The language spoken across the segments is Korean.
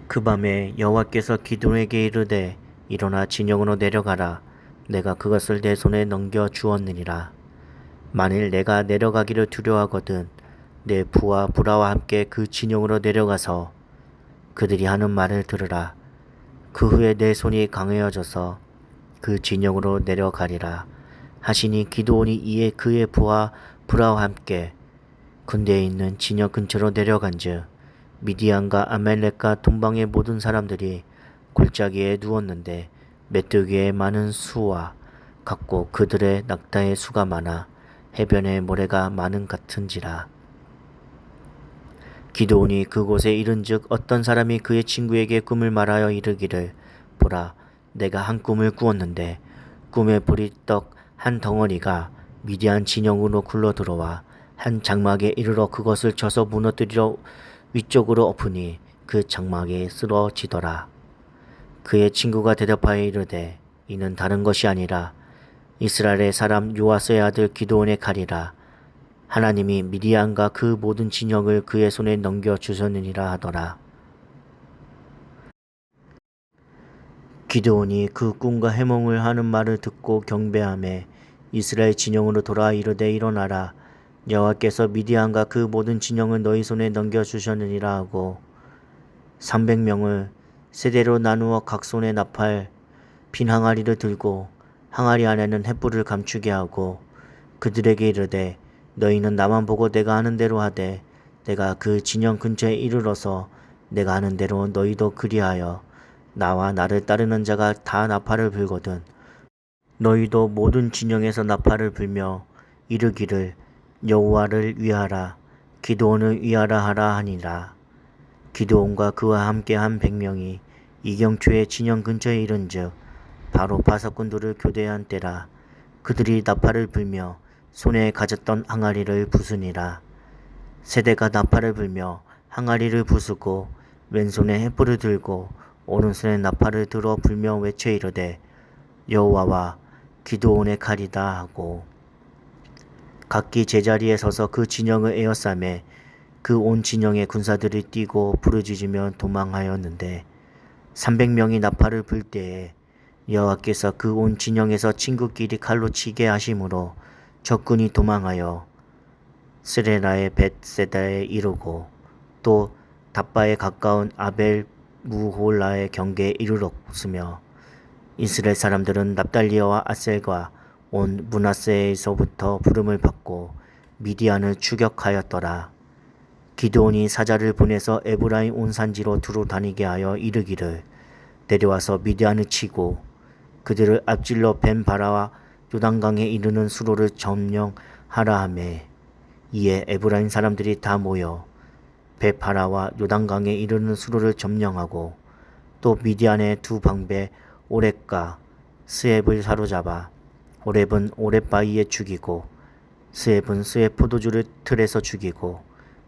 그 밤에 여호와께서 기드온에게 이르되 일어나 진영으로 내려가라. 내가 그것을 내 손에 넘겨 주었느니라. 만일 내가 내려가기를 두려워하거든 내 부하 부라와 함께 그 진영으로 내려가서 그들이 하는 말을 들으라. 그 후에 내 손이 강해져서 그 진영으로 내려가리라 하시니 기드온이 이에 그의 부하 부라와 함께 군대에 있는 진영 근처로 내려간즉 미디안과 아말렉과 동방의 모든 사람들이 골짜기에 누웠는데 메뚜기의 많은 수와 같고 그들의 낙타의 수가 많아 해변의 모래가 많은 같은지라. 기드온이 그곳에 이른즉 어떤 사람이 그의 친구에게 꿈을 말하여 이르기를 보라, 내가 한 꿈을 꾸었는데 꿈에 보리떡 한 덩어리가 미디안 진영으로 굴러 들어와 한 장막에 이르러 그것을 쳐서 무너뜨리러 위쪽으로 엎으니 그 장막이 쓰러지더라. 그의 친구가 대답하여 이르되 이는 다른 것이 아니라 이스라엘의 사람 요아스의 아들 기드온의 칼이라. 하나님이 미디안과 그 모든 진영을 그의 손에 넘겨 주셨느니라 하더라. 기드온이 그 꿈과 해몽을 하는 말을 듣고 경배하며 이스라엘 진영으로 돌아와 이르되 일어나라. 여호와께서 미디안과 그 모든 진영을 너희 손에 넘겨 주셨느니라 하고 300명을 세대로 나누어 각 손에 나팔 빈 항아리를 들고 항아리 안에는 횃불을 감추게 하고 그들에게 이르되 너희는 나만 보고 내가 하는 대로 하되 내가 그 진영 근처에 이르러서 내가 하는 대로 너희도 그리하여 나와 나를 따르는 자가 다 나팔을 불거든 너희도 모든 진영에서 나팔을 불며 이르기를 여호와를 위하라 기드온을 위하라 하라 하니라. 기드온과 그와 함께 한 100명이 이경초의 진영 근처에 이른즉 바로 바사꾼들을 교대한 때라. 그들이 나팔을 불며 손에 가졌던 항아리를 부수니라. 세대가 나팔을 불며 항아리를 부수고 왼손에 횃불을 들고 오른손에 나팔을 들어 불며 외쳐 이르되 여호와와 기드온의 칼이다 하고 각기 제자리에 서서 그 진영을 에워싸매 그 온 진영의 군사들이 뛰고 부르짖으며 도망하였는데 300명이 나팔을 불 때에 여호와께서 그 온 진영에서 친구끼리 칼로 치게 하심으로 적군이 도망하여 스레라의 벳세다에 이르고 또 답바에 가까운 아벨 무홀라의 경계에 이르렀으며 이스라엘 사람들은 납달리아와 아셀과 온 므낫세에서부터 부름을 받고 미디안을 추격하였더라. 기드온이 사자를 보내서 에브라임 온 산지로 두루 다니게 하여 이르기를 내려와서 미디안을 치고 그들을 앞질러 벤 바라와 요단강에 이르는 수로를 점령하라 하매 이에 에브라임 사람들이 다 모여 베바라와 요단강에 이르는 수로를 점령하고 또 미디안의 두 방배 오렙과 스앱을 사로잡아 오렙은 오렙 바위에 죽이고 스앱은 스앱 포도주를 틀에서 죽이고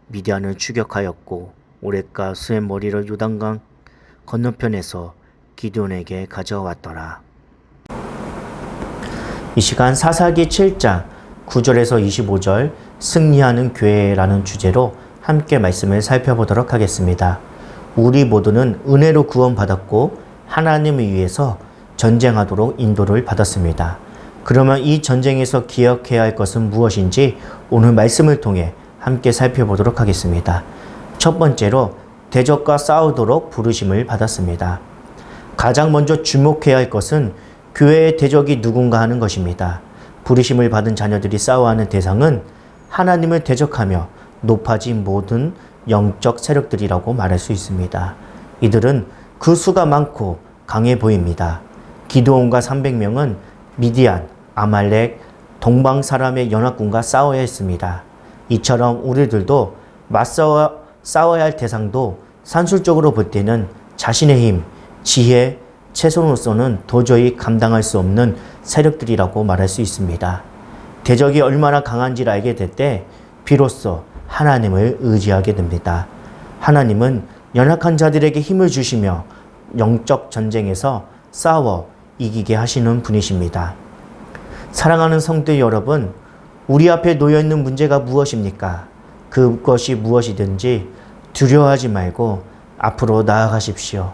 미디안을 추격하였고 오렙과 스앱 머리를 요단강 건너편에서 기드온에게 가져왔더라. 이 시간 사사기 7장 9절에서 25절 승리하는 교회라는 주제로 함께 말씀을 살펴보도록 하겠습니다. 우리 모두는 은혜로 구원받았고 하나님을 위해서 전쟁하도록 인도를 받았습니다. 그러면 이 전쟁에서 기억해야 할 것은 무엇인지 오늘 말씀을 통해 함께 살펴보도록 하겠습니다. 첫 번째로 대적과 싸우도록 부르심을 받았습니다. 가장 먼저 주목해야 할 것은 교회의 대적이 누군가 하는 것입니다. 부르심을 받은 자녀들이 싸워하는 대상은 하나님을 대적하며 높아진 모든 영적 세력들이라고 말할 수 있습니다. 이들은 그 수가 많고 강해 보입니다. 기드온과 300명은 미디안, 아말렉, 동방 사람의 연합군과 싸워야 했습니다. 이처럼 우리들도 싸워야 할 대상도 산술적으로 볼 때는 자신의 힘, 지혜, 최선으로서는 도저히 감당할 수 없는 세력들이라고 말할 수 있습니다. 대적이 얼마나 강한지를 알게 될 때 비로소 하나님을 의지하게 됩니다. 하나님은 연약한 자들에게 힘을 주시며 영적 전쟁에서 싸워 이기게 하시는 분이십니다. 사랑하는 성도 여러분, 우리 앞에 놓여있는 문제가 무엇입니까? 그것이 무엇이든지 두려워하지 말고 앞으로 나아가십시오.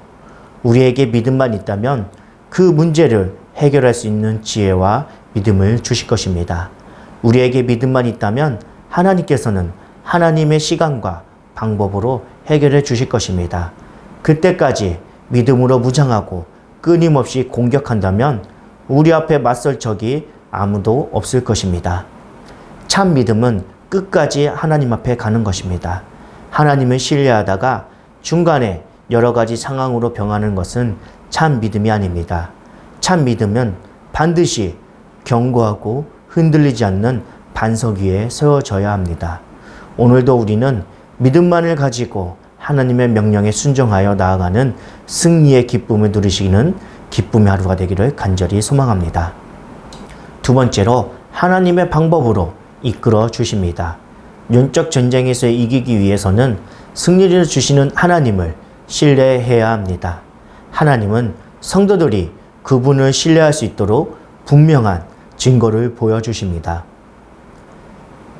우리에게 믿음만 있다면 그 문제를 해결할 수 있는 지혜와 믿음을 주실 것입니다. 우리에게 믿음만 있다면 하나님께서는 하나님의 시간과 방법으로 해결해 주실 것입니다. 그때까지 믿음으로 무장하고 끊임없이 공격한다면 우리 앞에 맞설 적이 아무도 없을 것입니다. 참 믿음은 끝까지 하나님 앞에 가는 것입니다. 하나님을 신뢰하다가 중간에 여러 가지 상황으로 병하는 것은 참 믿음이 아닙니다. 참 믿음은 반드시 견고하고 흔들리지 않는 반석 위에 세워져야 합니다. 오늘도 우리는 믿음만을 가지고 하나님의 명령에 순종하여 나아가는 승리의 기쁨을 누리시는 기쁨의 하루가 되기를 간절히 소망합니다. 두 번째로 하나님의 방법으로 이끌어 주십니다. 영적 전쟁에서 이기기 위해서는 승리를 주시는 하나님을 신뢰해야 합니다. 하나님은 성도들이 그분을 신뢰할 수 있도록 분명한 증거를 보여주십니다.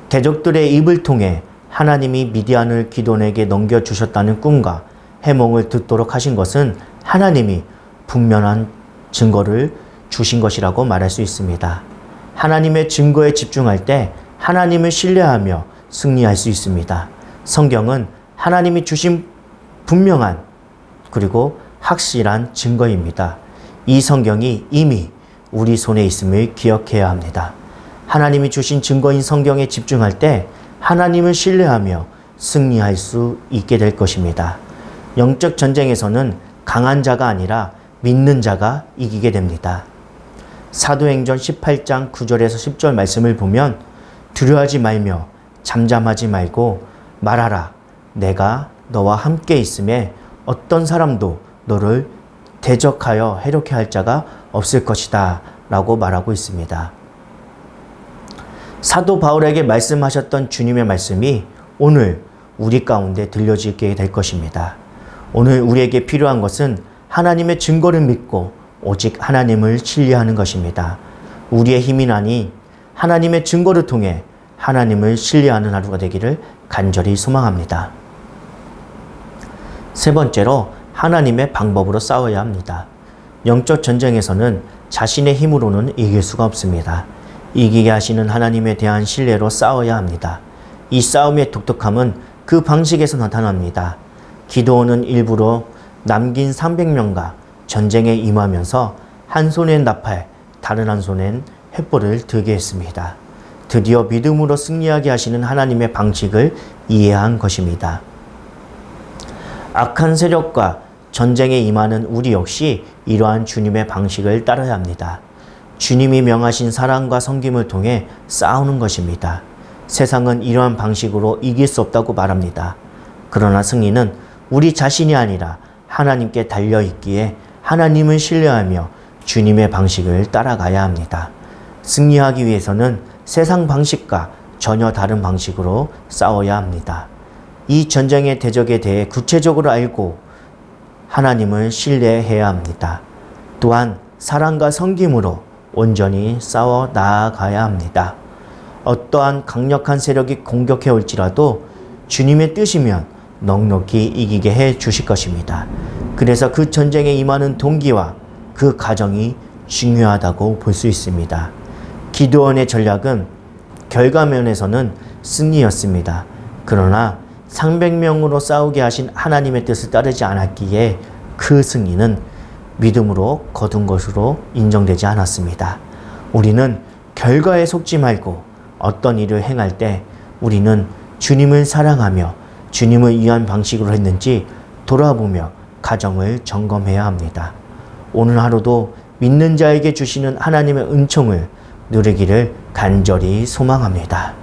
대적들의 입을 통해 하나님이 미디안을 기돈에게 넘겨주셨다는 꿈과 해몽을 듣도록 하신 것은 하나님이 분명한 증거를 주신 것이라고 말할 수 있습니다. 하나님의 증거에 집중할 때 하나님을 신뢰하며 승리할 수 있습니다. 성경은 하나님이 주신 분명한 그리고 확실한 증거입니다. 이 성경이 이미 우리 손에 있음을 기억해야 합니다. 하나님이 주신 증거인 성경에 집중할 때 하나님을 신뢰하며 승리할 수 있게 될 것입니다. 영적 전쟁에서는 강한 자가 아니라 믿는 자가 이기게 됩니다. 사도행전 18장 9절에서 10절 말씀을 보면 두려워하지 말며 잠잠하지 말고 말하라. 내가 너와 함께 있음에 어떤 사람도 너를 대적하여 해롭게 할 자가 없을 것이다 라고 말하고 있습니다. 사도 바울에게 말씀하셨던 주님의 말씀이 오늘 우리 가운데 들려지게 될 것입니다. 오늘 우리에게 필요한 것은 하나님의 증거를 믿고 오직 하나님을 신뢰하는 것입니다. 우리의 힘이 나니 하나님의 증거를 통해 하나님을 신뢰하는 하루가 되기를 간절히 소망합니다. 세 번째로 하나님의 방법으로 싸워야 합니다. 영적 전쟁에서는 자신의 힘으로는 이길 수가 없습니다. 이기게 하시는 하나님에 대한 신뢰로 싸워야 합니다. 이 싸움의 독특함은 그 방식에서 나타납니다. 기드온은 일부러 남긴 300명과 전쟁에 임하면서 한 손엔 나팔, 다른 한 손엔 횃불을 들게 했습니다. 드디어 믿음으로 승리하게 하시는 하나님의 방식을 이해한 것입니다. 악한 세력과 전쟁에 임하는 우리 역시 이러한 주님의 방식을 따라야 합니다. 주님이 명하신 사랑과 섬김을 통해 싸우는 것입니다. 세상은 이러한 방식으로 이길 수 없다고 말합니다. 그러나 승리는 우리 자신이 아니라 하나님께 달려있기에 하나님을 신뢰하며 주님의 방식을 따라가야 합니다. 승리하기 위해서는 세상 방식과 전혀 다른 방식으로 싸워야 합니다. 이 전쟁의 대적에 대해 구체적으로 알고 하나님을 신뢰해야 합니다. 또한 사랑과 섬김으로 온전히 싸워 나아가야 합니다. 어떠한 강력한 세력이 공격해 올지라도 주님의 뜻이면 넉넉히 이기게 해 주실 것입니다. 그래서 그 전쟁에 임하는 동기와 그 과정이 중요하다고 볼 수 있습니다. 기드온의 전략은 결과면에서는 승리였습니다. 그러나 300명으로 싸우게 하신 하나님의 뜻을 따르지 않았기에 그 승리는 믿음으로 거둔 것으로 인정되지 않았습니다. 우리는 결과에 속지 말고 어떤 일을 행할 때 우리는 주님을 사랑하며 주님을 위한 방식으로 했는지 돌아보며 가정을 점검해야 합니다. 오늘 하루도 믿는 자에게 주시는 하나님의 은총을 누리기를 간절히 소망합니다.